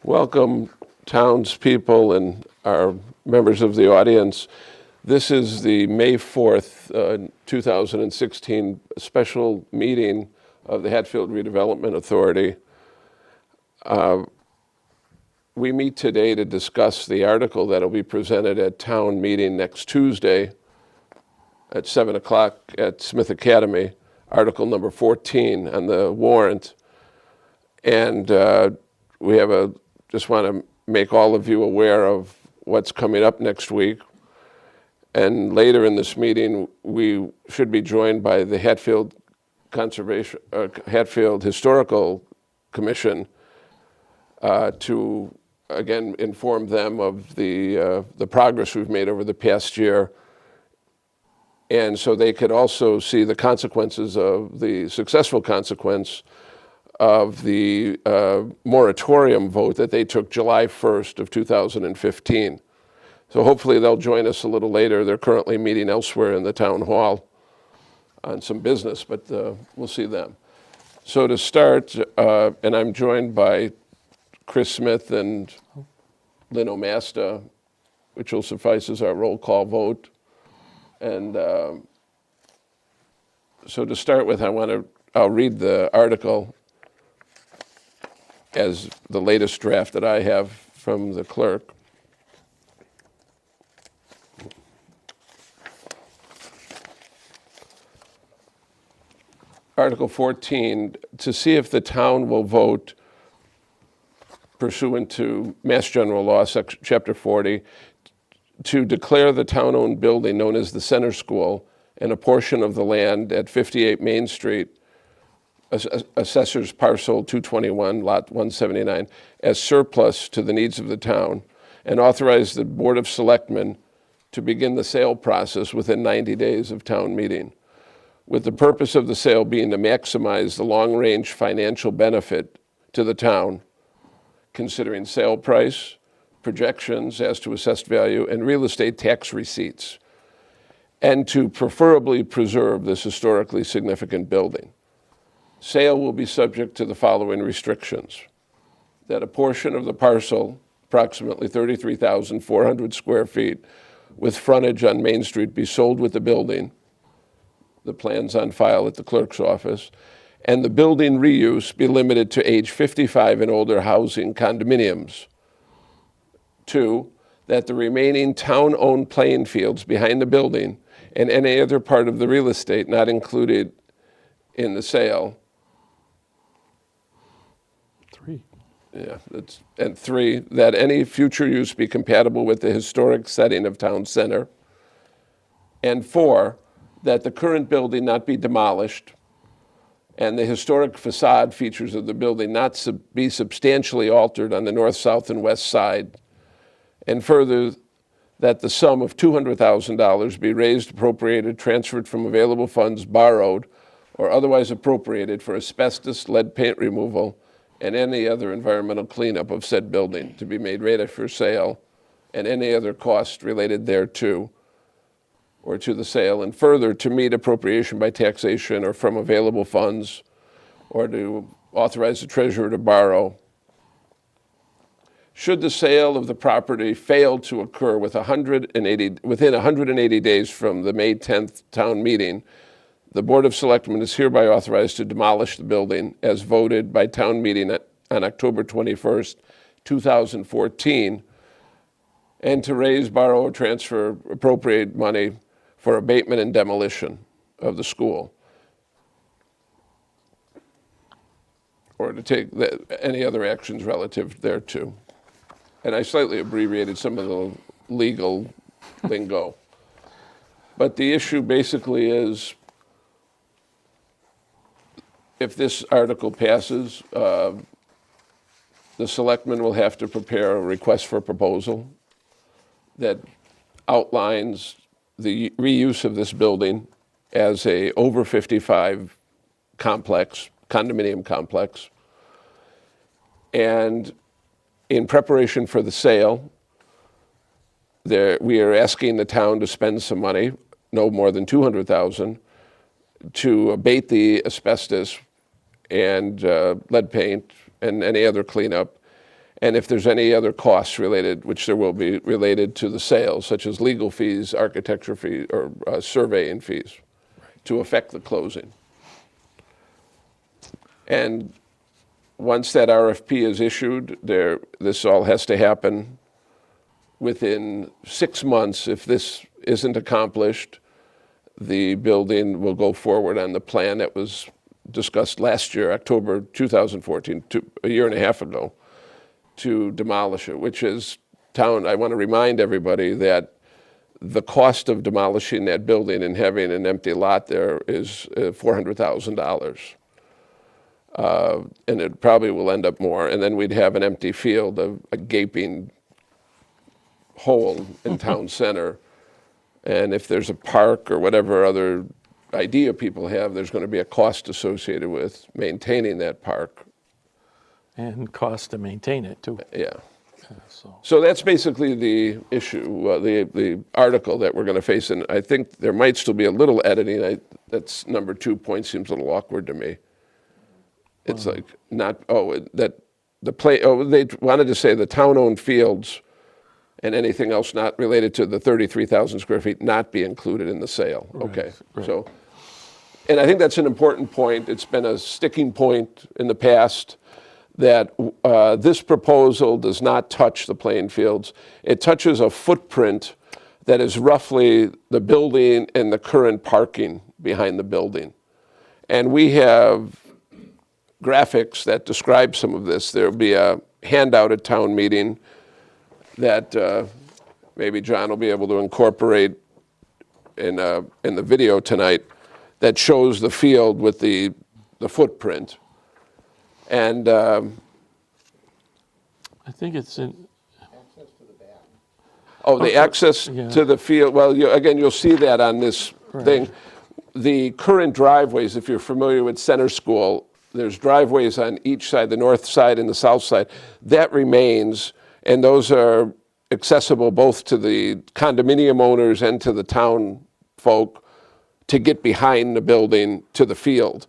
Welcome, townspeople and our members of the audience. This is the May 4th, 2016 special meeting of the Hatfield Redevelopment Authority. We meet today to discuss the article that will be presented at town meeting next Tuesday at 7 o'clock at Smith Academy, article number 14 on the warrant. And just want to make all of you aware of what's coming up next week. And later in this meeting, we should be joined by the Hatfield Historical Commission to again inform them of the progress we've made over the past year, and so they could also see the consequences of the successful consequence of the moratorium vote that they took July 1st of 2015. So hopefully they'll join us a little later. They're currently meeting elsewhere in the town hall on some business, but we'll see them. So to start, and I'm joined by Chris Smith and Lynn O'Masta, which will suffice as our roll call vote. And so to start with, I'll read the article as the latest draft that I have from the clerk. Article 14, to see if the town will vote pursuant to Mass General Law, Chapter 40, to declare the town-owned building known as the Center School and a portion of the land at 58 Main Street, Assessor's Parcel 221, Lot 179, as surplus to the needs of the town, and authorize the Board of Selectmen to begin the sale process within 90 days of town meeting, with the purpose of the sale being to maximize the long-range financial benefit to the town, considering sale price, projections as to assessed value, and real estate tax receipts, and to preferably preserve this historically significant building. Sale will be subject to the following restrictions: that a portion of the parcel, approximately 33,400 square feet, with frontage on Main Street, be sold with the building, the plans on file at the clerk's office, and the building reuse be limited to age 55 and older housing condominiums. 2, that the remaining town-owned playing fields behind the building and any other part of the real estate not included in the sale. 3. Yeah, and 3, that any future use be compatible with the historic setting of town center. And 4, that the current building not be demolished and the historic facade features of the building not be substantially altered on the north, south, and west side. And further, that the sum of $200,000 be raised, appropriated, transferred from available funds, borrowed, or otherwise appropriated for asbestos, lead paint removal, and any other environmental cleanup of said building to be made ready for sale, and any other cost related thereto or to the sale, and further to meet appropriation by taxation or from available funds, or to authorize the treasurer to borrow. Should the sale of the property fail to occur within 180 days from the May 10th town meeting, the Board of Selectmen is hereby authorized to demolish the building as voted by town meeting on October 21st, 2014, and to raise, borrow, or transfer appropriate money for abatement and demolition of the school, or to take any other actions relative thereto. And I slightly abbreviated some of the legal lingo. But the issue basically is, if this article passes, the selectmen will have to prepare a request for proposal that outlines the reuse of this building as a over 55 complex, condominium complex. And in preparation for the sale, we are asking the town to spend some money, no more than $200,000, to abate the asbestos and lead paint and any other cleanup, and if there's any other costs related, which there will be, related to the sales, such as legal fees, architecture fees, or surveying fees, to affect the closing. And once that RFP is issued, this all has to happen within 6 months. If this isn't accomplished, the building will go forward on the plan that was discussed last year, October 2014, a year and a half ago, to demolish it, which is I want to remind everybody that the cost of demolishing that building and having an empty lot there is $400,000. And it probably will end up more. And then we'd have an empty field, a gaping hole in town center. And if there's a park or whatever other idea people have, there's going to be a cost associated with maintaining that park. And cost to maintain it, too. Yeah. So that's basically the issue, the article that we're going to face. And I think there might still be a little editing. That's number 2 point seems a little awkward to me. It's like they wanted to say the town-owned fields and anything else not related to the 33,000 square feet not be included in the sale. Right, okay, right. So, and I think that's an important point. It's been a sticking point in the past that this proposal does not touch the playing fields. It touches a footprint that is roughly the building and the current parking behind the building. And we have graphics that describe some of this. There'll be a handout at town meeting that maybe John will be able to incorporate in the video tonight that shows the field with the footprint. And I think it's in access to the back. Oh, the access to the field. Well, you'll see that on this thing. The current driveways, if you're familiar with Center School, there's driveways on each side, the north side and the south side. That remains, and those are accessible both to the condominium owners and to the town folk to get behind the building to the field.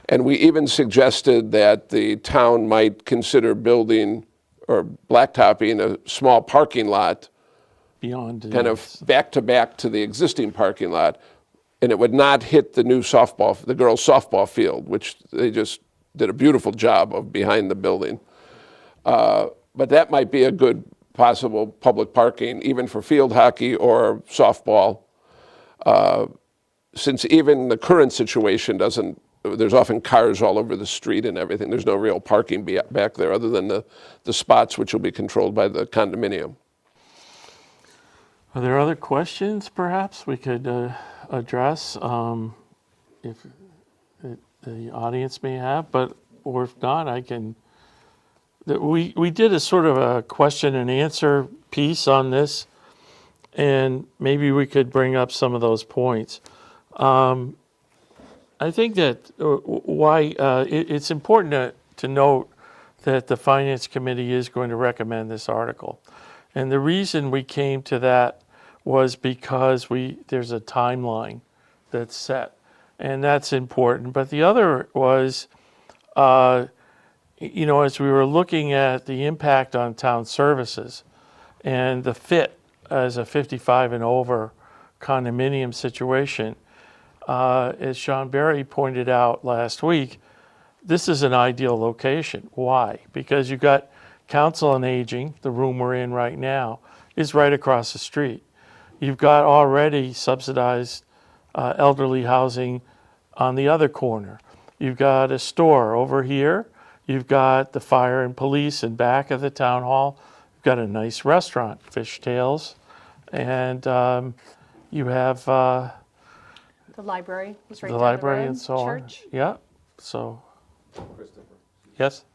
And we even suggested that the town might consider building or blacktopping a small parking lot beyond kind of back to the existing parking lot. And it would not hit the new the girls' softball field, which they just did a beautiful job of behind the building. But that might be a good possible public parking, even for field hockey or softball, since even the current situation there's often cars all over the street and everything. There's no real parking back there other than the spots which will be controlled by the condominium. Are there other questions perhaps we could address if the audience may have, or if not, I can. We did a sort of a question and answer piece on this, and maybe we could bring up some of those points. I think that it's important to note that the Finance Committee is going to recommend this article. And the reason we came to that was because there's a timeline that's set, and that's important. But the other was, as we were looking at the impact on town services and the fit as a 55 and over condominium situation, as Sean Berry pointed out last week, this is an ideal location. Why? Because you've got Council on Aging, the room we're in right now, is right across the street. You've got already subsidized elderly housing on the other corner. You've got a store over here. You've got the fire and police in back of the town hall. You've got a nice restaurant, Fishtails. And you have the library is right the down library the road. and so Church. on. Yeah. So, Christopher. yes?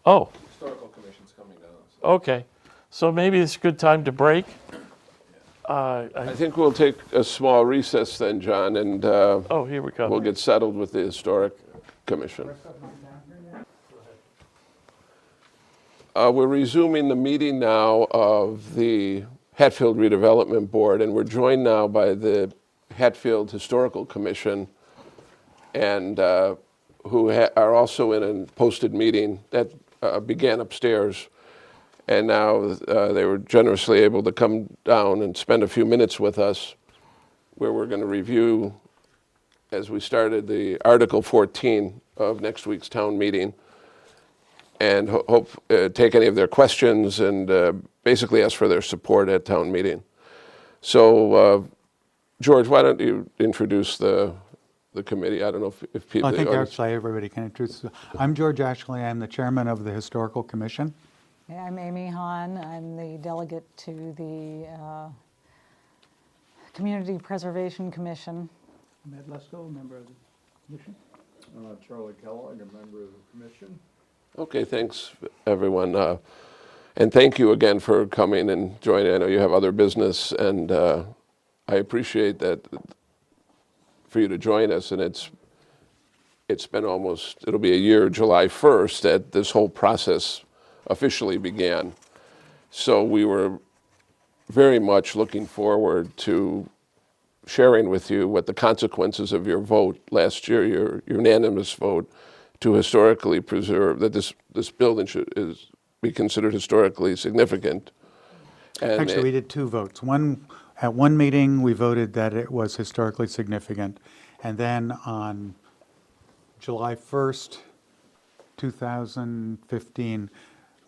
Oh, Historical Commission's coming down. So. okay. So maybe it's a good time to break. I think we'll take a small recess then, John, and Oh, here we go. we'll get settled with the Historic Commission. We're resuming the meeting now of the Hatfield Redevelopment Board, and we're joined now by the Hatfield Historical Commission, and who are also in a posted meeting that began upstairs. And now they were generously able to come down and spend a few minutes with us, where we're going to review, as we started, the Article 14 of next week's town meeting, and take any of their questions and basically ask for their support at town meeting. So, George, why don't you introduce the committee? I don't know if people... I think actually everybody can introduce. I'm George Ashley. I'm the chairman of the Historical Commission. Yeah, I'm Amy Hahn. I'm the delegate to the Community Preservation Commission. I'm Ed Lesko, a member of the commission. Charlie Kellogg, a member of the commission. Okay, thanks, everyone. And thank you again for coming and joining. I know you have other business, and I appreciate that for you to join us. And it's been almost, it'll be a year, July 1st, that this whole process officially began. So we were very much looking forward to sharing with you what the consequences of your vote last year, your unanimous vote to historically preserve, that this building should be considered historically significant. And Actually, we did two votes. At one meeting, we voted that it was historically significant. And then on July 1st, 2015,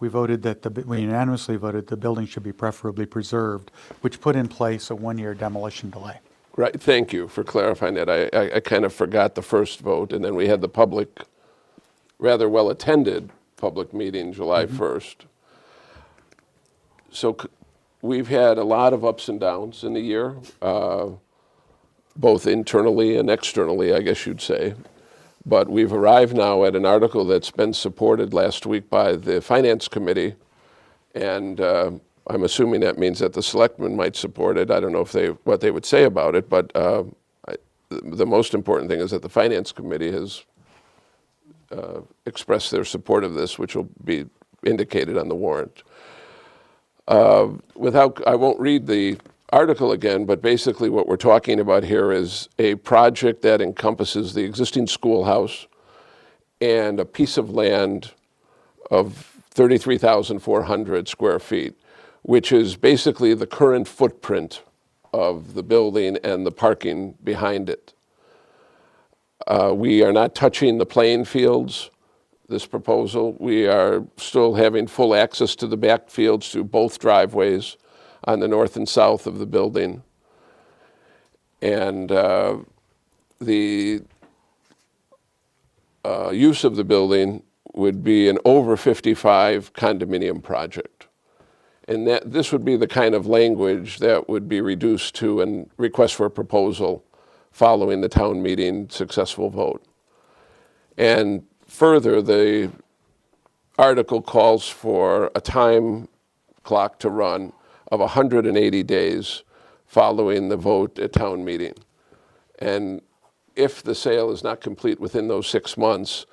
we unanimously voted the building should be preferably preserved, which put in place a one-year demolition delay. Right, thank you for clarifying that. I kind of forgot the first vote, and then we had the public, rather well-attended public meeting July 1st. So we've had a lot of ups and downs in the year, both internally and externally, I guess you'd say. But we've arrived now at an article that's been supported last week by the Finance Committee, and I'm assuming that means that the selectmen might support it. I don't know what they would say about it, but the most important thing is that the Finance Committee has expressed their support of this, which will be indicated on the warrant. I won't read the article again, but basically what we're talking about here is a project that encompasses the existing schoolhouse and a piece of land of 33,400 square feet, which is basically the current footprint of the building and the parking behind it. We are not touching the playing fields, this proposal. We are still having full access to the back fields through both driveways on the north and south of the building. And the use of the building would be an over 55 condominium project. And this would be the kind of language that would be reduced to a request for a proposal following the town meeting successful vote. And further, the article calls for a time clock to run of 180 days following the vote at town meeting. And if the sale is not complete within those 6 months,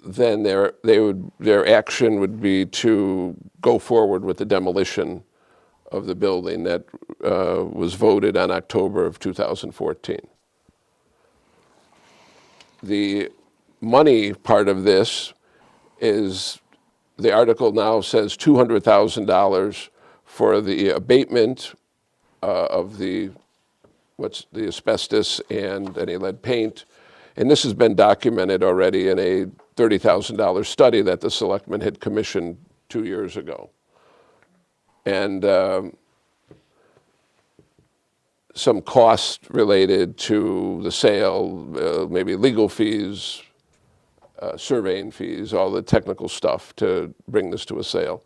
then their action would be to go forward with the demolition of the building that was voted on October of 2014. The money part of this is, the article now says $200,000 for the abatement of the asbestos and any lead paint. And this has been documented already in a $30,000 study that the selectmen had commissioned 2 years ago. And some costs related to the sale, maybe legal fees, surveying fees, all the technical stuff to bring this to a sale.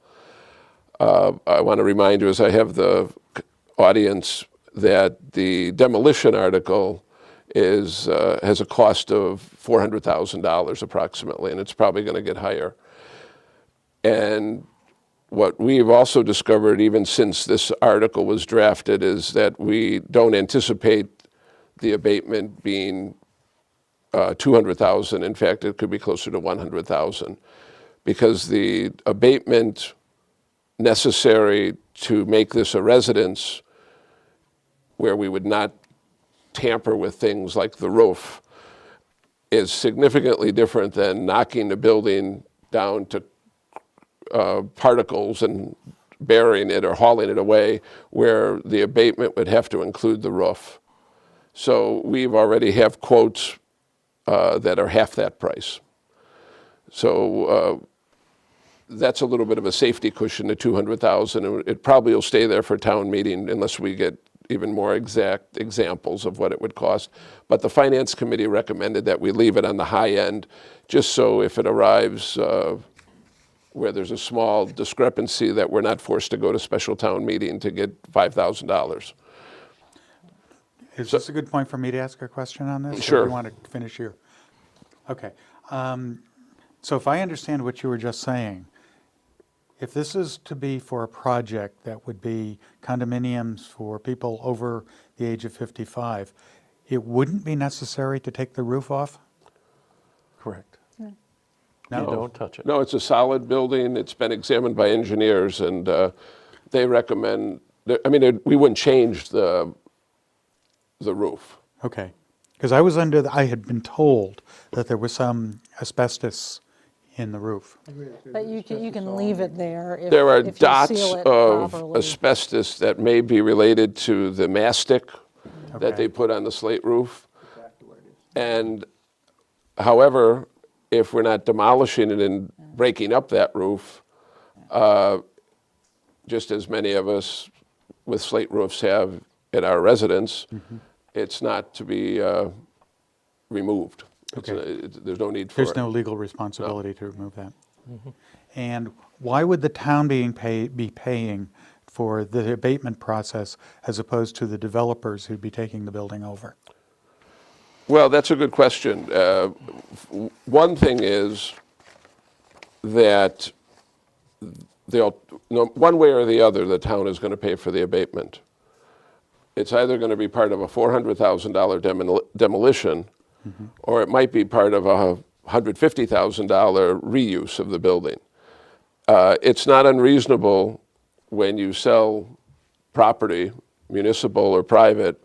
I want to remind you, as I have the audience, that the demolition article has a cost of $400,000 approximately, and it's probably going to get higher. And what we've also discovered, even since this article was drafted, is that we don't anticipate the abatement being $200,000. In fact, it could be closer to $100,000, because the abatement necessary to make this a residence where we would not tamper with things like the roof is significantly different than knocking the building down to particles and burying it or hauling it away, where the abatement would have to include the roof. So we've already have quotes that are half that price. So that's a little bit of a safety cushion to 200,000, and it probably will stay there for town meeting unless we get even more exact examples of what it would cost. But the Finance Committee recommended that we leave it on the high end, just so if it arrives where there's a small discrepancy, that we're not forced to go to special town meeting to get $5,000. Is this a good point for me to ask a question on this? Or Sure. do you want to finish here? Okay. So if I understand what you were just saying, if this is to be for a project that would be condominiums for people over the age of 55, it wouldn't be necessary to take the roof off? Correct. No? You don't touch it. No, it's a solid building. It's been examined by engineers, and they recommend, I mean, we wouldn't change the roof. Okay. Because I had been told that there was some asbestos in the roof. But you can leave it there if There are if you dots seal it of properly. asbestos that may be related to the mastic that Okay. they put on the slate roof. And however, if we're not demolishing it and breaking up that roof, just as many of us with slate roofs have at our residence, it's not to be removed. There's no need for it. There's no legal responsibility to remove that. And why would the town be paying for the abatement process as opposed to the developers who'd be taking the building over? Well, that's a good question. One thing is that one way or the other, the town is going to pay for the abatement. It's either going to be part of a $400,000 demolition, or it might be part of a $150,000 reuse of the building. It's not unreasonable when you sell property, municipal or private,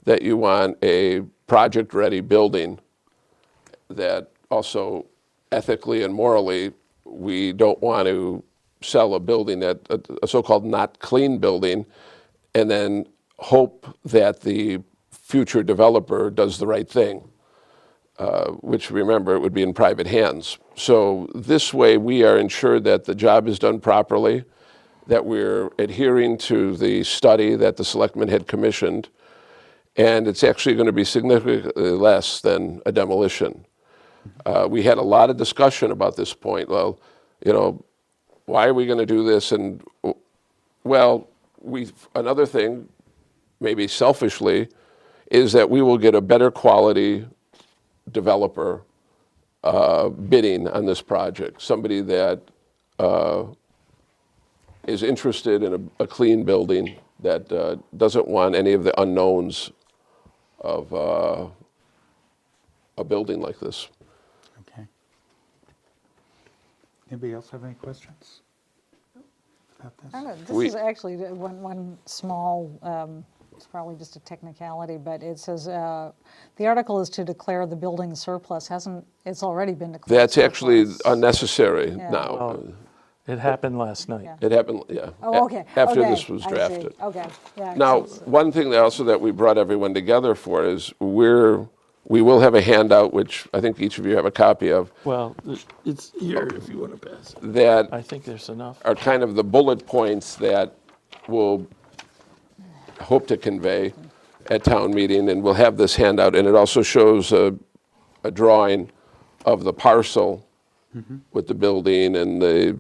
that you want a project-ready building that also ethically and morally, we don't want to sell a building that, a so-called not clean building, and then hope that the future developer does the right thing, which, remember, it would be in private hands. So this way we are ensured that the job is done properly, that we're adhering to the study that the selectmen had commissioned, and it's actually going to be significantly less than a demolition. We had a lot of discussion about this point. Well, why are we going to do this? And well, another thing, maybe selfishly, is that we will get a better quality developer bidding on this project. Somebody that is interested in a clean building, that doesn't want any of the unknowns of a building like this. Okay. Anybody else have any questions about this? I don't know, this We- is actually one small, it's probably just a technicality, but it says, the article is to declare the building surplus. It's already been declared That's actually surplus. unnecessary Yeah. now. Well, it happened last night. Yeah. It happened, yeah. Oh, okay. After okay, this was I see. drafted. Okay, yeah. Now, one thing that we brought everyone together for is we will have a handout, which I think each of you have a copy of, Well, it's here if you want to pass it. that I think there's enough. are kind of the bullet points that we'll hope to convey at town meeting, and we'll have this handout, and it also shows a drawing of the parcel with the building, and the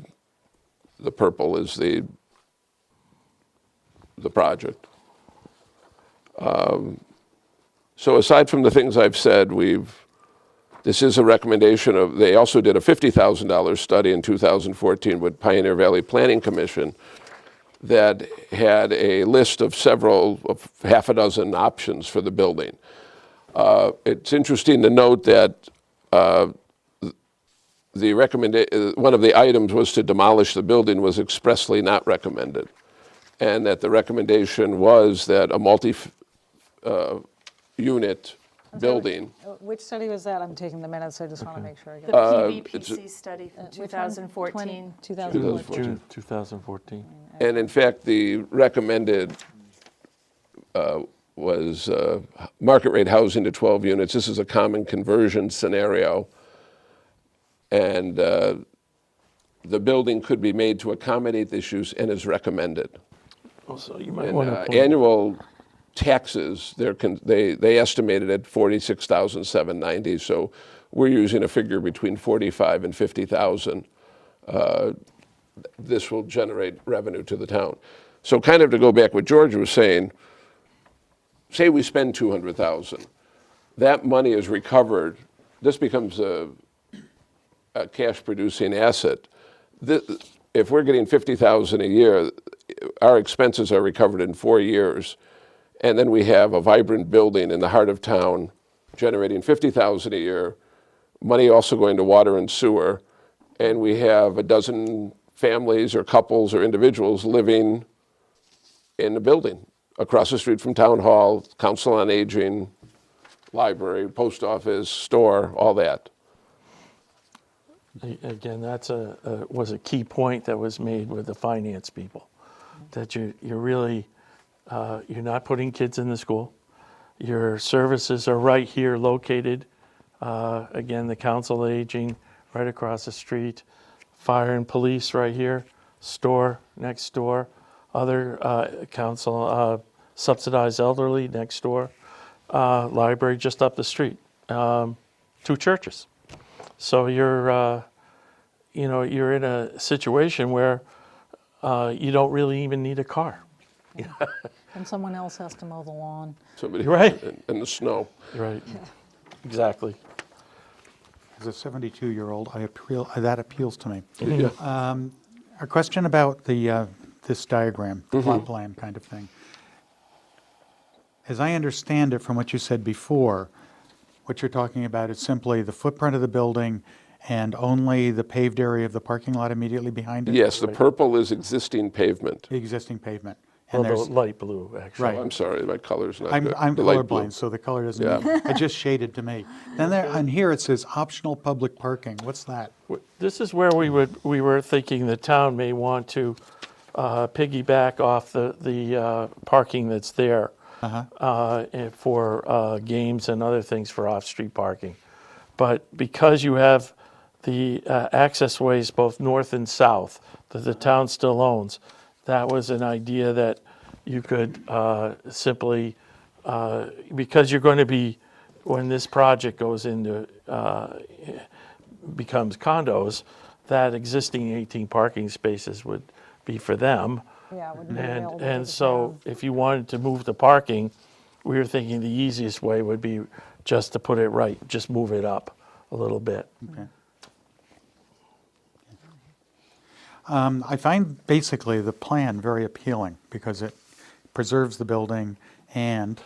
purple is the project. So aside from the things I've said, this is a recommendation they also did a $50,000 study in 2014 with Pioneer Valley Planning Commission that had a list of half a dozen options for the building. It's interesting to note that one of the items was to demolish the building was expressly not recommended, and that the recommendation was that a multi-unit building. Which study was that? I'm taking the minutes, I just want to make sure I The get it. PVPC study from Which one? 2014. 2014. June 2014. And in fact, the recommended was market rate housing to 12 units. This is a common conversion scenario. And the building could be made to accommodate this use and is recommended. Also, you might And, want to point annual taxes, they estimated at $46,790. So we're using a figure between 45 and 50,000. This will generate revenue to the town. So kind of to go back what George was saying, say we spend 200,000, that money is recovered. This becomes a cash producing asset. If we're getting 50,000 a year, our expenses are recovered in 4 years. And then we have a vibrant building in the heart of town generating 50,000 a year, money also going to water and sewer. And we have a dozen families or couples or individuals living in the building across the street from Town Hall, Council on Aging, library, post office, store, all that. Again, that's was a key point that was made with the finance people, that you're really, you're not putting kids in the school. Your services are right here located. Again, the Council on Aging right across the street, fire and police right here, store next door, other council, subsidized elderly next door, library just up the street, 2 churches. So you're, you're in a situation where you don't really even need a car. And someone else has to mow the lawn. Somebody Right. in the snow. Right. Exactly. As a 72-year-old, that appeals to me. Yeah. A question about this diagram, plot plan kind of thing. As I understand it from what you said before, what you're talking about is simply the footprint of the building and only the paved area of the parking lot immediately behind it? Yes, the purple is existing pavement. The existing pavement. Well, And the there's, light blue, actually. Right. I'm sorry, my color's not I'm good. I'm The light blue. colorblind, so the color doesn't, Yeah. it just shaded to me. Then there, on here it says optional public parking. What's that? This is where we were thinking the town may want to piggyback off the parking that's there and for games and other things for off-street parking. But because you have the access ways both north and south that the town still owns, that was an idea that you could simply, because you're going to be, when this project goes into, becomes condos, that existing 18 parking spaces would be for them. Yeah, it wouldn't be available to And the so town. if you wanted to move the parking, we were thinking the easiest way would be just to put it right, just move it up a little bit. Okay. I find basically the plan very appealing because it preserves the building, and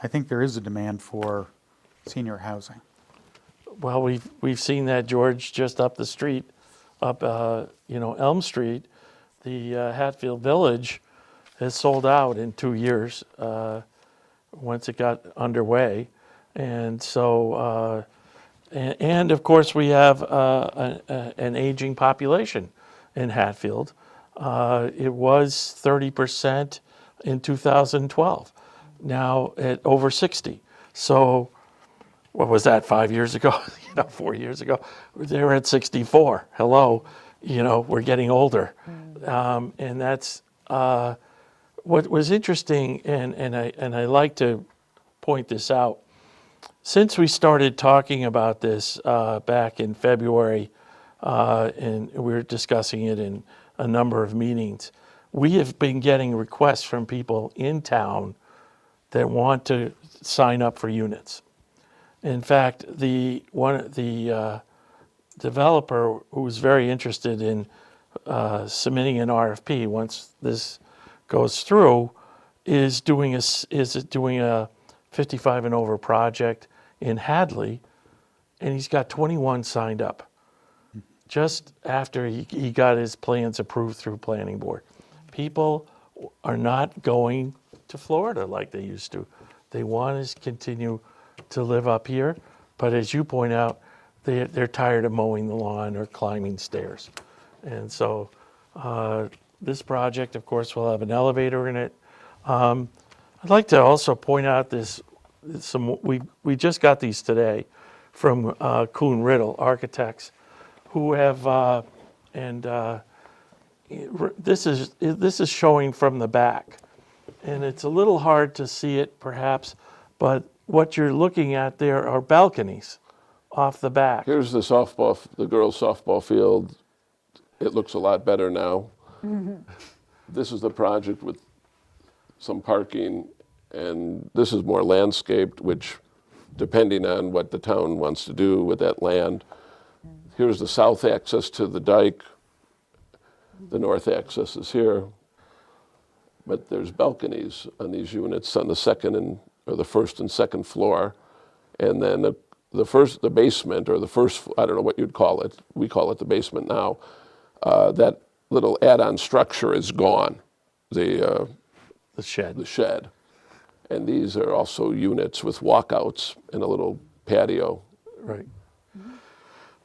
I think there is a demand for senior housing. Well, we've seen that, George, just up the street, up Elm Street, the Hatfield Village has sold out in 2 years once it got underway, and so and of course we have an aging population in Hatfield. It was 30% in 2012, now at over 60. So. What was that, 5 years ago? 4 years ago? They were at 64. Hello, we're getting older. And that's what was interesting, and I like to point this out. Since we started talking about this back in February, and we were discussing it in a number of meetings, we have been getting requests from people in town that want to sign up for units. In fact, the developer who was very interested in submitting an RFP once this goes through is doing a 55 and over project in Hadley, and he's got 21 signed up just after he got his plans approved through planning board. People are not going to Florida like they used to. They want to continue to live up here. But as you point out, they're tired of mowing the lawn or climbing stairs. And so this project, of course, will have an elevator in it. I'd like to also point out we just got these today from Kuhn Riddle Architects, who have, this is showing from the back. And it's a little hard to see it perhaps, but what you're looking at there are balconies off the back. Here's the girls' softball field. It looks a lot better now. This is the project with some parking, and this is more landscaped, which, depending on what the town wants to do with that land. Here's the south access to the dike. The north access is here. But there's balconies on these units on the first and second floor. And then the basement, or the first, I don't know what you'd call it. We call it the basement now. That little add-on structure is gone. The shed. The shed. And these are also units with walkouts and a little patio. Right.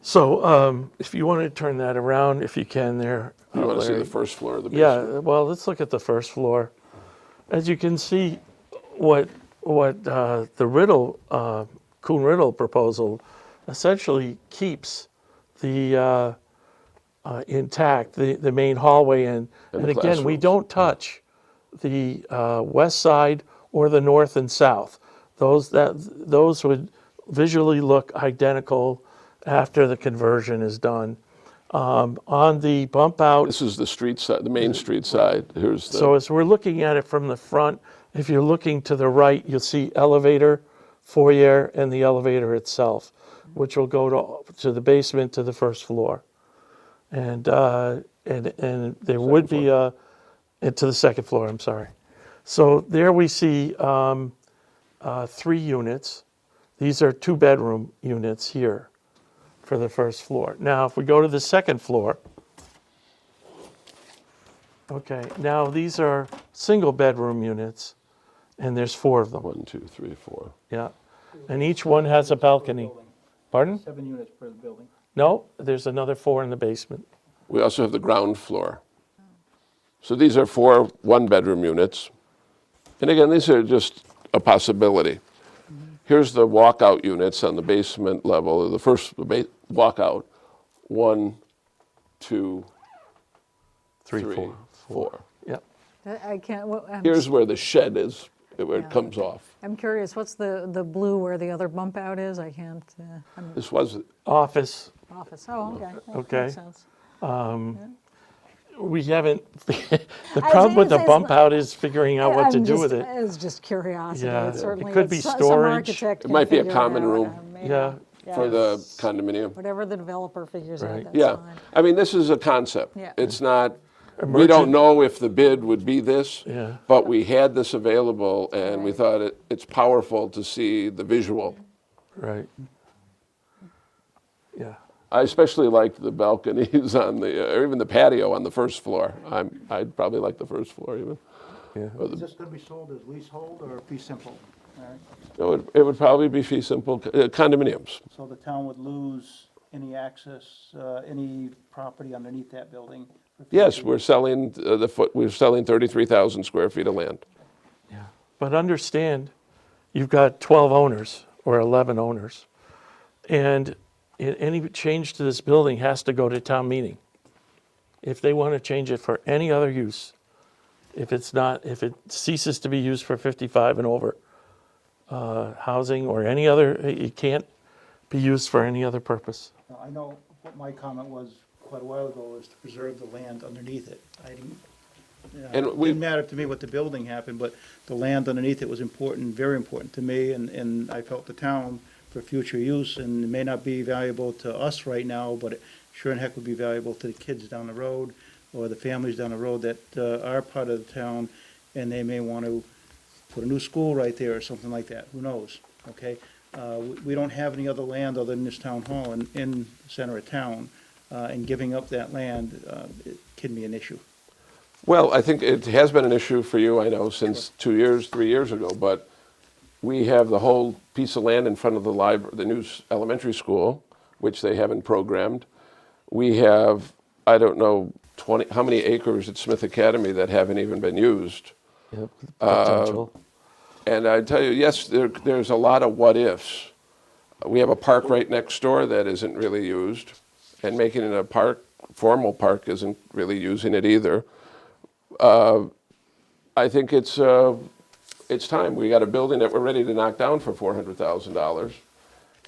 So if you want to turn that around, if you can there. You want to see the first floor of the basement? Yeah, well, let's look at the first floor. As you can see, what the Kuhn Riddle proposal essentially keeps the intact, the main hallway and again, we don't touch the west side or the north and south. Those would visually look identical after the conversion is done. On the bump out. This is the street side, the main street side. So as we're looking at it from the front, if you're looking to the right, you'll see elevator, foyer, and the elevator itself, which will go to the basement to the first floor. And there would be to the second floor, I'm sorry. So there we see 3 units. These are 2-bedroom units here for the first floor. Now, if we go to the second floor, okay, now these are single-bedroom units, and there's 4 of them. 1, 2, 3, 4. Yeah, and each one has a balcony. Pardon? 7 units per building. No, there's another 4 in the basement. We also have the ground floor. So these are 4 one-bedroom units. And again, these are just a possibility. Here's the walkout units on the basement level. The first walkout, 1, 2, 3, 4. Yeah. I can't, Here's where the shed is, where it comes off. I'm curious, what's the blue where the other bump out is? I can't, This was Office. office, oh, okay. That Okay. makes sense. We haven't, the problem with the bump out is figuring out what to I'm do just- with it. It's just curiosity. Yeah, It's it certainly, could be some storage. architect It can might be a figure it common out. room. Yeah. for the condominium. Whatever the developer figures out, Right. that's Yeah, fine. I mean, this is a concept. Yeah. It's not, we Emergent- don't know if the bid would be this, Yeah. but we had this available, and we Right. thought it's powerful to see the visual. Right. Yeah. I especially like the balconies on or even the patio on the first floor. I'd probably like the first floor even. Yeah. Is this going to be sold as leasehold or fee simple? All right. It would probably be fee simple, condominiums. So the town would lose any access, any property underneath that building? for Yes, future we're selling we're selling 33,000 square feet of land. Yeah. But understand, you've got 12 owners or 11 owners, and any change to this building has to go to town meeting. If they want to change it for any other use, if it ceases to be used for 55 and over housing or any other, it can't be used for any other purpose. Now, I know what my comment was quite a while ago was to preserve the land underneath it. I didn't, And it we- didn't matter to me what the building happened, but the land underneath it was important, very important to me, and I felt the town for future use, and it may not be valuable to us right now, but it sure in heck would be valuable to the kids down the road or the families down the road that are part of the town, and they may want to put a new school right there or something like that, who knows, okay? We don't have any other land other than this town hall in the center of town, and giving up that land, it can be an issue. Well, I think it has been an issue for you, I know, since 2 years, 3 years ago, but We have the whole piece of land in front of the new elementary school, which they haven't programmed. We have, I don't know, how many acres at Smith Academy that haven't even been used. Yep, potential. And I tell you, yes, there's a lot of what ifs. We have a park right next door that isn't really used, and making it a park, formal park, isn't really using it either. I think it's time. We got a building that we're ready to knock down for $400,000,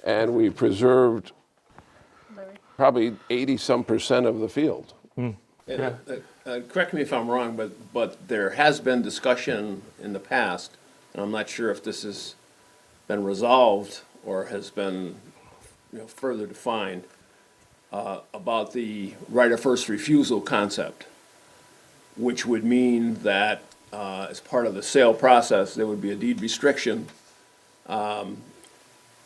and we preserved probably 80-some% of the field. Correct me if I'm wrong, but there has been discussion in the past, and I'm not sure if this has been resolved or has been, further defined, about the right of first refusal concept, which would mean that as part of the sale process, there would be a deed restriction on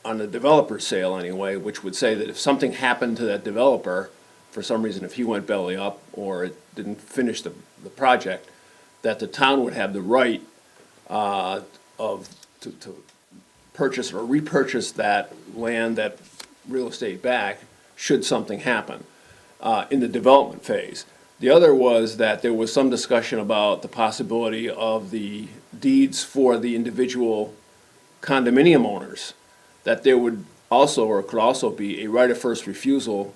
the developer's sale anyway, which would say that if something happened to that developer, for some reason, if he went belly up or it didn't finish the project, that the town would have the right to purchase or repurchase that land, that real estate back, should something happen in the development phase. The other was that there was some discussion about the possibility of the deeds for the individual condominium owners, that there would also, or could also be, a right of first refusal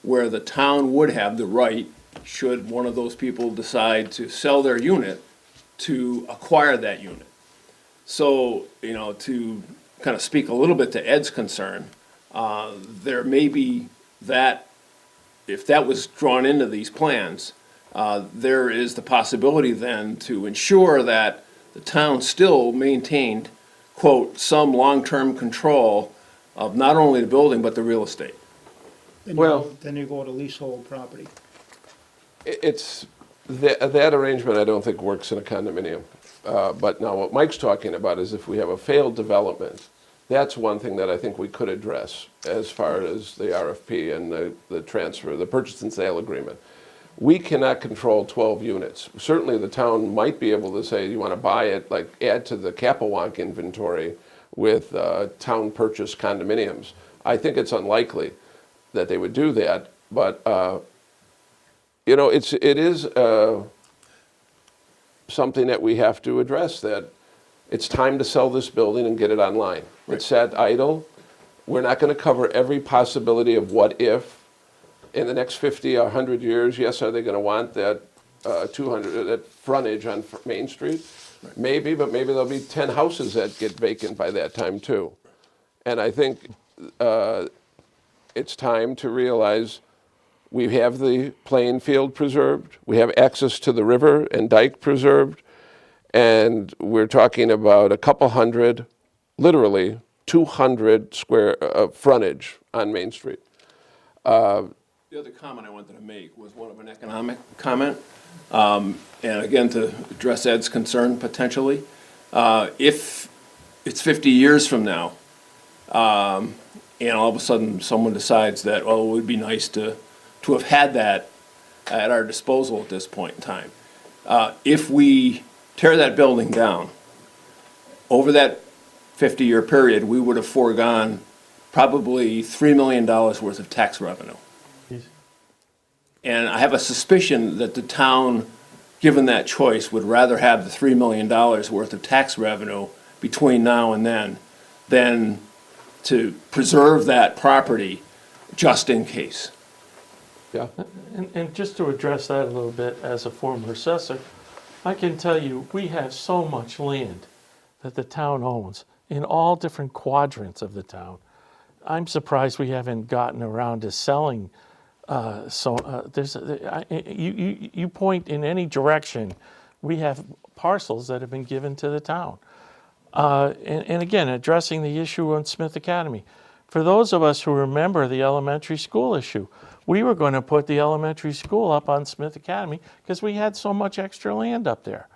where the town would have the right, should one of those people decide to sell their unit, to acquire that unit. So, to kind of speak a little bit to Ed's concern, there may be that, if that was drawn into these plans, there is the possibility then to ensure that the town still maintained, quote, some long-term control of not only the building, but the real estate. Then you go to leasehold property. It's that arrangement I don't think works in a condominium. But now what Mike's talking about is if we have a failed development, that's one thing that I think we could address as far as the RFP and the transfer, the purchase and sale agreement. We cannot control 12 units. Certainly the town might be able to say, you want to buy it, like add to the Capewalk inventory with town purchase condominiums. I think it's unlikely that they would do that, but it is something that we have to address, that it's time to sell this building and get it online. Right. It's sat idle. We're not going to cover every possibility of what if in the next 50 or 100 years. Yes, are they going to want that 200 that frontage on Main Street? Right. Maybe, but maybe there'll be 10 houses that get vacant by that time too. And I think it's time to realize we have the playing field preserved, we have access to the river and dike preserved, and we're talking about a couple hundred, literally 200 square frontage on Main Street. The other comment I wanted to make was one of an economic comment. And again, to address Ed's concern potentially, if it's 50 years from now, and all of a sudden someone decides that, well, it would be nice to have had that at our disposal at this point in time. If we tear that building down, over that 50-year period, we would have foregone probably $3 million worth of tax revenue. And I have a suspicion that the town, given that choice, would rather have the $3 million worth of tax revenue between now and then than to preserve that property just in case. Yeah. And just to address that a little bit, as a former assessor, I can tell you, we have so much land that the town owns in all different quadrants of the town. I'm surprised we haven't gotten around to selling. You point in any direction, we have parcels that have been given to the town. And again, addressing the issue on Smith Academy. For those of us who remember the elementary school issue, we were going to put the elementary school up on Smith Academy because we had so much extra land up there.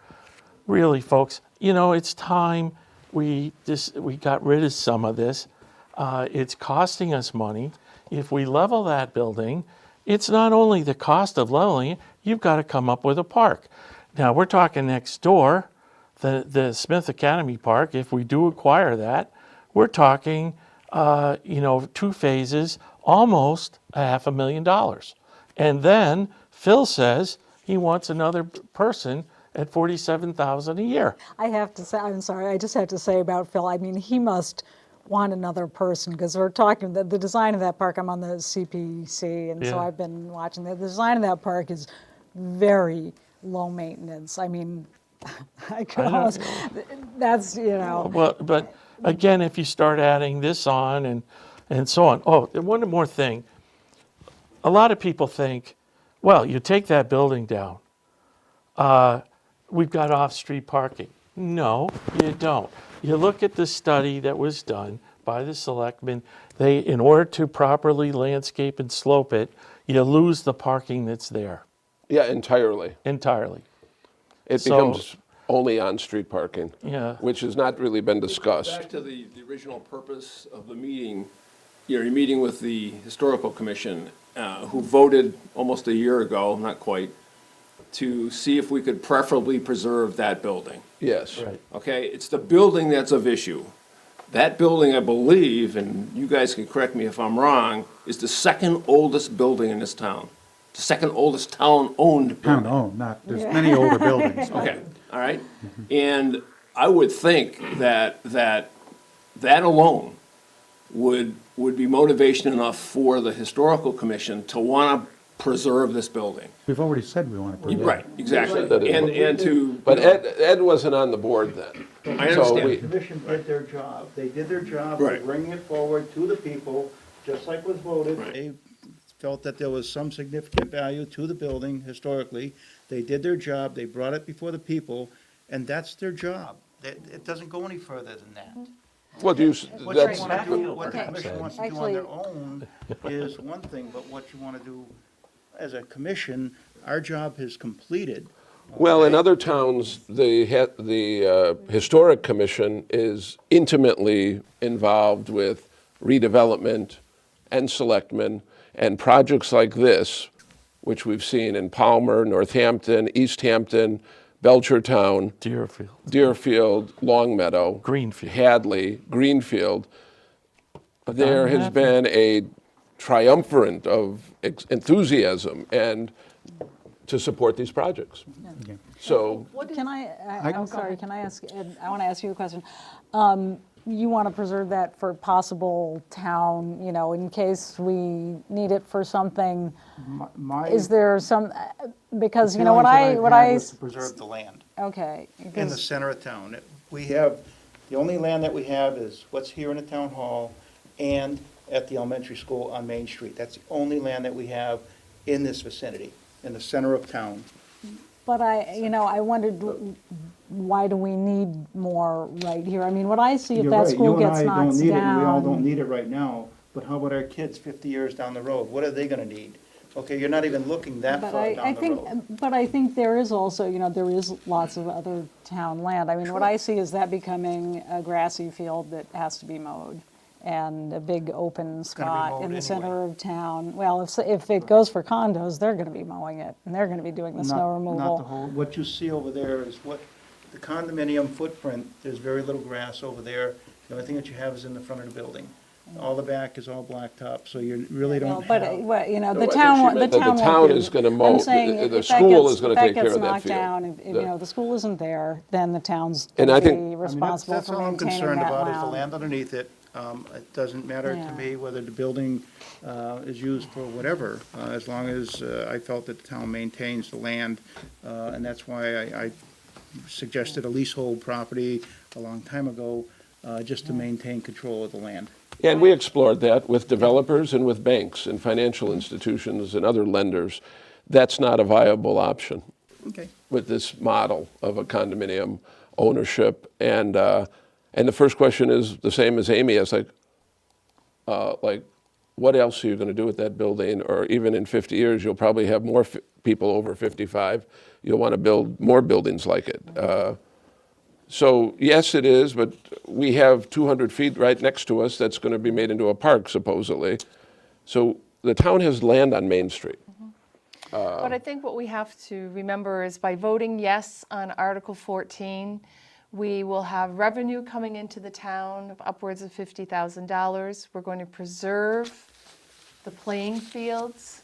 Really, folks, it's time we got rid of some of this. It's costing us money. If we level that building, it's not only the cost of leveling it, you've got to come up with a park. Now, we're talking next door. the Smith Academy Park, if we do acquire that, we're talking, 2 phases, almost $500,000. And then Phil says he wants another person at $47,000 a year. I have to say, I'm sorry, I just have to say about Phil, I mean, he must want another person, because we're talking, the design of that park, I'm on the CPC, and so Yeah. I've been watching that. The design of that park is very low maintenance. I mean, I could almost, that's, Well, but again, if you start adding this on and so on. Oh, and one more thing. A lot of people think, well, you take that building down, we've got off-street parking. No, you don't. You look at the study that was done by the selectmen, in order to properly landscape and slope it, you lose the parking that's there Yeah, entirely. entirely. It So- becomes only on-street parking. Yeah. Which has not really been discussed. Back to the original purpose of the meeting, you're meeting with the Historical Commission, who voted almost a year ago, not quite, to see if we could preferably preserve that building. Yes. Right. Okay, it's the building that's of issue. That building, I believe, and you guys can correct me if I'm wrong, is the second oldest building in this town. The second oldest town-owned building. Town-owned, not, there's many older buildings. Okay, all right. And I would think that alone would be motivation enough for the Historical Commission to want to preserve this building. We've already said we want to preserve it. Right, exactly. That is- And to. But Ed wasn't on the board then. I So understand. we- The commission did their job. They did their job Right. of bringing it forward to the people, just like was voted. Right. They felt that there was some significant value to the building historically. They did their job, they brought it before the people, and that's their job. It doesn't go any further than that. What do you, What you that's, want to do, what the Okay. commission wants to do on their own is one thing, but what you want to do as a commission, our job is completed. well, in other towns, the Historic Commission is intimately involved with redevelopment and selectmen, and projects like this, which we've seen in Palmer, Northampton, East Hampton, Belchertown, Deerfield, Longmeadow, Greenfield. Hadley, Greenfield. There has been a triumvirate of enthusiasm and to support these projects. Okay. So, Can I'm go sorry, ahead. can I ask, Ed, I want to ask you a question. You want to preserve that for possible town, in case we need it for something? My Is there some, because, feelings that I've what had I, was to preserve the land okay. in the because- center of town. We have, the only land that we have is what's here in the town hall and at the elementary school on Main Street. That's the only land that we have in this vicinity, in the center of town. But I wondered, why do we need more right here? I mean, what I see, if You're that right. school gets You and I don't knocked need it, and we all don't down. need it right now, but how about our kids 50 years down the road? What are they gonna need? Okay, you're not even looking that But far I down the think, road. but I think there is also, there is lots of other town land. I mean, what I see is that becoming a grassy field that has to be mowed, and a big open gonna be spot mowed in the anyway. center of town. Well, if it goes for condos, they're gonna be mowing it, and they're gonna be doing the snow Not the removal. whole, what you see over there is what, the condominium footprint, there's very little grass over there. The only thing that you have is in the front of the building. All the back is all blacktop, so you really Well, don't but, have. the I town, think she the meant that town the won't town do- is gonna I'm mow, saying the if that school gets- is gonna if that take care gets of that knocked field. down, if, The- the school isn't there, then the town's And I gonna think- be I mean, responsible that's for all I'm maintaining concerned that about is the land. land underneath it. It doesn't matter Yeah. to me whether the building is used for whatever, as long as I felt that the town maintains the land. And that's why I suggested a leasehold property a long time ago, just to maintain control of the land. and we explored that with developers and with banks and financial institutions and other lenders. That's not a viable option Okay. with this model of a condominium ownership. And the first question is the same as Amy asked, like, what else are you going to do with that building? Or even in 50 years, you'll probably have more people over 55. You'll want to build more buildings like it. So yes, it is, but we have 200 feet right next to us that's going to be made into a park supposedly. So the town has land on Main Street. But I think what we have to remember is by voting yes on Article 14, we will have revenue coming into the town of upwards of $50,000. We're going to preserve the playing fields.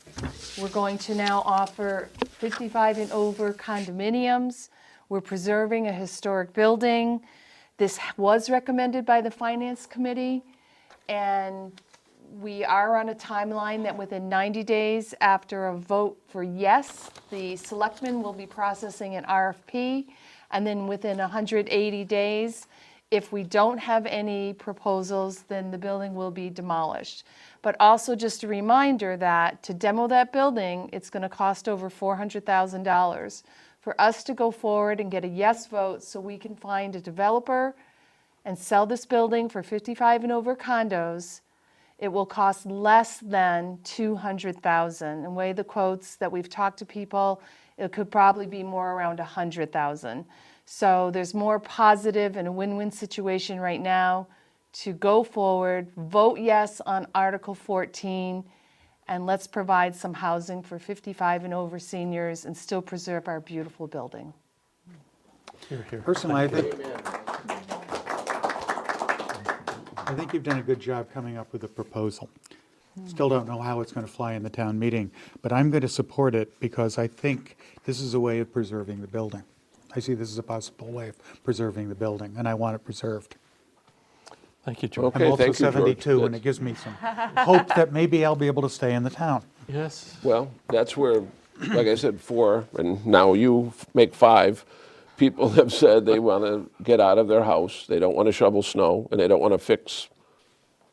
We're going to now offer 55 and over condominiums. We're preserving a historic building. This was recommended by the Finance Committee, and we are on a timeline that within 90 days after a vote for yes, the selectmen will be processing an RFP, and then within 180 days, if we don't have any proposals, then the building will be demolished. But also just a reminder that to demo that building, it's going to cost over $400,000. For us to go forward and get a yes vote so we can find a developer and sell this building for 55 and over condos, it will cost less than $200,000. And the way the quotes that we've talked to people, it could probably be more around $100,000. So there's more positive and a win-win situation right now to go forward, vote yes on Article 14, and let's provide some housing for 55 and over seniors and still preserve our beautiful building. Here, here. Personally, I think you've done a good job coming up with a proposal. Still don't know how it's going to fly in the town meeting, but I'm going to support it because I think this is a way of preserving the building. I see this as a possible way of preserving the building, and I want it preserved. Thank you, George. Okay, I'm also thank you, George. 72, and it gives me some hope that maybe I'll be able to stay in the town. Yes. Well, that's where, like I said, 4, and now you make 5, people have said they want to get out of their house, they don't want to shovel snow, and they don't want to fix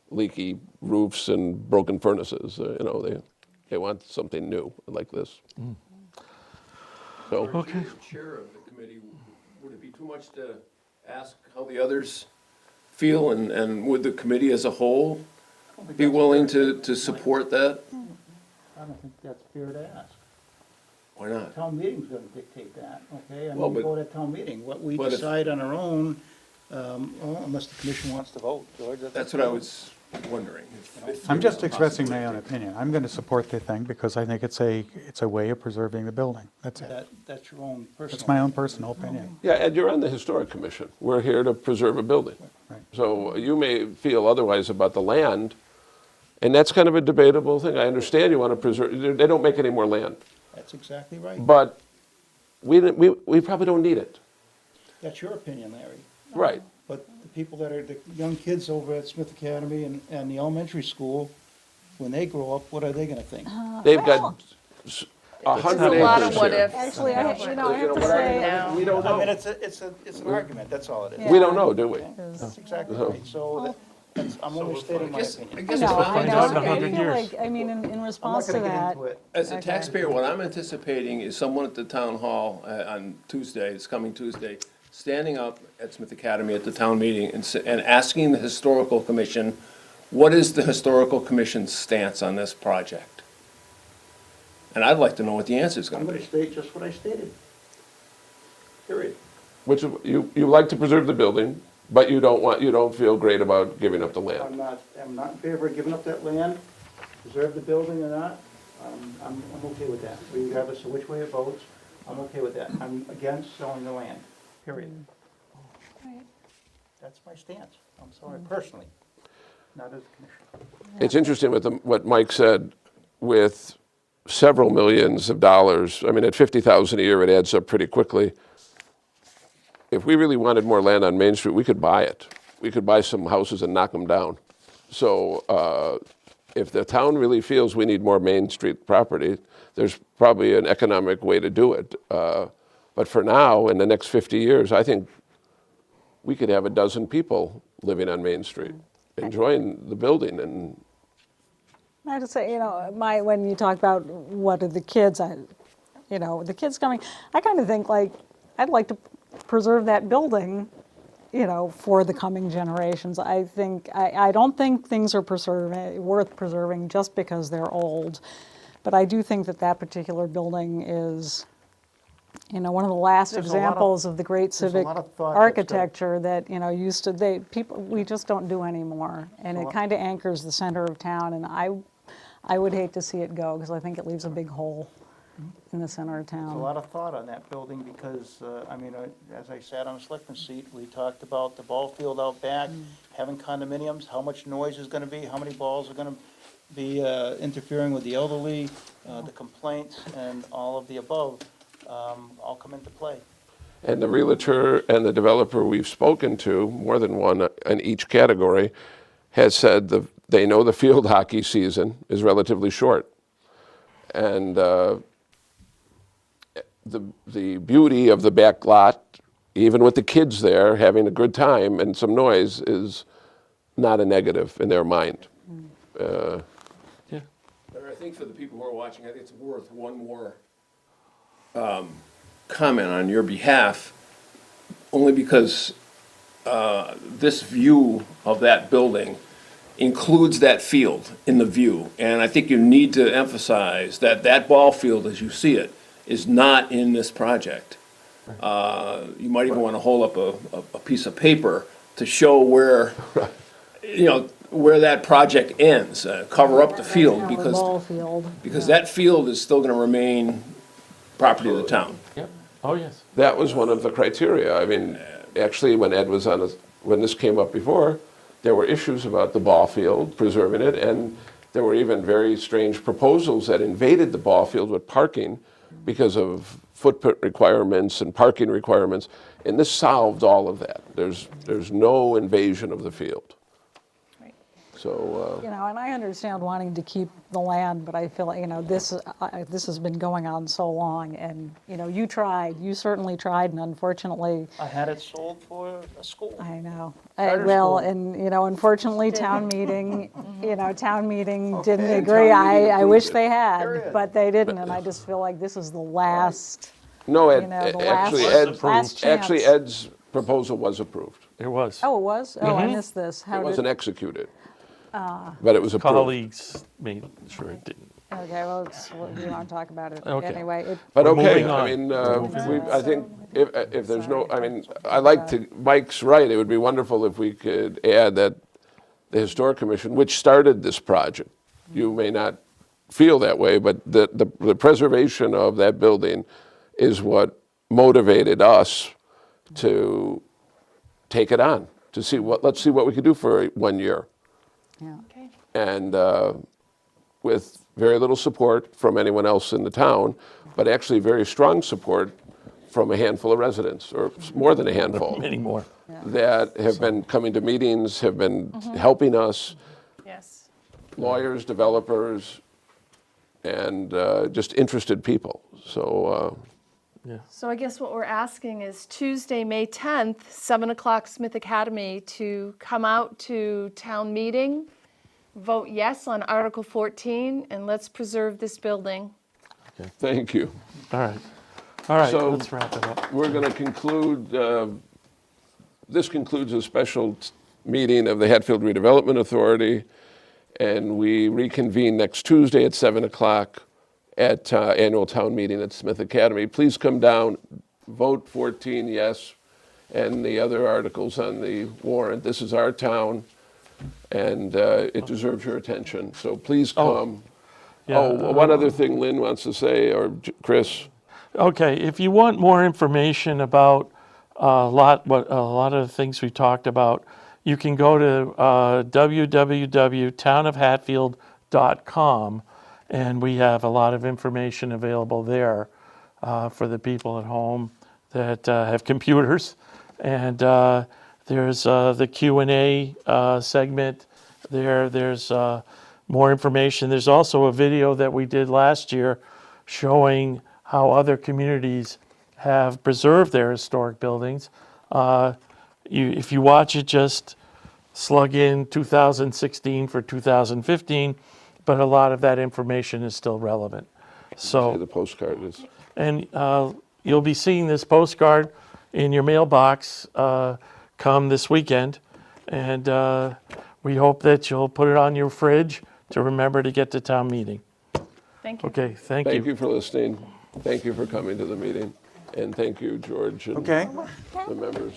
leaky roofs and broken furnaces. They want something new like this. So, Okay. Chair of the committee, would it be too much to ask how the others feel, and would the committee as a whole be willing to support that? I don't think that's fair to ask. Why not? Town meeting's gonna dictate that, okay? I Well, mean, we but- go to town meeting. What we but if- decide on our own, unless the commission wants to vote, George. That's what I was wondering. if I'm there just was a expressing my own possibility. opinion. I'm going to support the thing because I think it's a way of preserving the building. That's it. That's your own personal. That's my own personal opinion. yeah, Ed, you're on the Historic Commission. We're here to preserve a building. Right. So you may feel otherwise about the land, and that's kind of a debatable thing. I understand you want to preserve, they don't make any more land, That's exactly right. but we probably don't need it. That's your opinion, Larry. Right. But the people that are, the young kids over at Smith Academy and the elementary school, when they grow up, what are they gonna think? They've got 100 There's a lot of acres what here. ifs. Actually, I have to say, We don't I mean, know. it's an argument, that's all it is. We don't know, do we? That's exactly right. So I'm only stating my I opinion. guess no, if I I'm find out in know. I 100 feel years. like, I mean, in I'm not response to gonna get that, into it. As a Okay. taxpayer, what I'm anticipating is someone at the town hall on Tuesday, this coming Tuesday, standing up at Smith Academy at the town meeting and asking the historical commission, what is the historical commission's stance on this project? And I'd like to know what the answer is I'm gonna gonna be. state just what I stated. Period. Which, you like to preserve the building, but you don't feel great about giving up the land. I'm not in favor of giving up that land, preserve the building or not. I'm okay with that, regardless of which way it votes, I'm okay with that. I'm against selling the land, period. That's my stance, I'm sorry, personally, not as a commissioner. It's interesting with what Mike said, with several millions of dollars, I mean, at $50,000 a year, it adds up pretty quickly. If we really wanted more land on Main Street, we could buy it. We could buy some houses and knock them down. So if the town really feels we need more Main Street property, there's probably an economic way to do it. But for now, in the next 50 years, I think we could have 12 people living on Main Street, enjoying the building. And I have to say, when you talk about what are the kids, the kids coming, I kind of think like, I'd like to preserve that building, for the coming generations. I don't think things are worth preserving just because they're old. But I do think that particular building is, one of the last There's a lot of- examples of the great there's a civic lot of thought that's architecture that, we just don't do anymore. And it kind of anchors the center of town, and I would hate to see it go, because I think it leaves a big hole. in the center of There's a town. lot of thought on that building because, as I sat on a selectman's seat, we talked about the ball field out back, having condominiums, how much noise is gonna be, how many balls are gonna be interfering with the elderly, the complaints, and all of the above all come into play. And the realtor and the developer we've spoken to, more than one in each category, has said they know the field hockey season is relatively short. And the beauty of the back lot, even with the kids there having a good time and some noise, is not a negative in their mind. Yeah. But I think for the people who are watching, I think it's worth one more comment on your behalf, only because this view of that building includes that field in the view. And I think you need to emphasize that that ball field, as you see it, is not in this project. You might even want to hold up a piece of paper to show where, where that project ends, cover up the field, The ball field. because that field is still going to remain property of the town. Yep. Oh, yes. That was one of the criteria. I mean, actually, when Ed was when this came up before, there were issues about the ball field, preserving it, and there were even very strange proposals that invaded the ball field with parking because of footprint requirements and parking requirements, and this solved all of that. There's no invasion of the field. Right. So, And I understand wanting to keep the land, but I feel like, this has been going on so long, and, you certainly tried, and unfortunately, I had it sold for a school. I know. Charter Well, school. and, unfortunately, town meeting didn't and agree. town meeting I wish approved it. they had, Period. but they didn't, and I just feel like this is the last, no, the last actually, chance. Ed's proposal was approved. It was. Oh, it was? Oh, I missed this. It How wasn't did? executed, but it was approved. Colleagues made sure it didn't. Okay, well, we don't talk about it Okay. anyway. But We're okay, moving I on. mean, I think if there's no, I mean, I like to, Mike's right, it would be wonderful if we could add that the Historic Commission, which started this project, you may not feel that way, but the preservation of that building is what motivated us to take it on, to let's see what we could do for 1 year. Yeah. Okay. And with very little support from anyone else in the town, but actually very strong support from a handful of residents, or more than a handful, Many more. that have been coming to meetings, have been helping us, Yes. lawyers, developers, and just interested people. So, So I guess what we're asking is Tuesday, May 10th, 7 o'clock, Smith Academy, to come out to town meeting, vote yes on Article 14, and let's preserve this building. thank you. All right. All right, So- let's wrap it up. We're going to conclude, this concludes a special meeting of the Hatfield Redevelopment Authority, and we reconvene next Tuesday at 7 o'clock at annual town meeting at Smith Academy. Please come down, vote 14 yes, and the other articles on the warrant. This is our town, and it deserves your attention, so please come. Yeah, One other thing Lynn wants to say, or Chris. Okay, if you want more information about a lot of the things we talked about, you can go to www.townofhatfield.com, and we have a lot of information available there for the people at home that have computers. And there's the Q&A segment there. There's more information. There's also a video that we did last year showing how other communities have preserved their historic buildings. If you watch it, just slug in 2016 for 2015, but a lot of that information is still relevant. So, The postcard is. and you'll be seeing this postcard in your mailbox come this weekend, and we hope that you'll put it on your fridge to remember to get to town meeting. Thank you. Okay, thank Thank you. you for listening. Thank you for coming to the meeting. And thank you, George, and Okay. the members.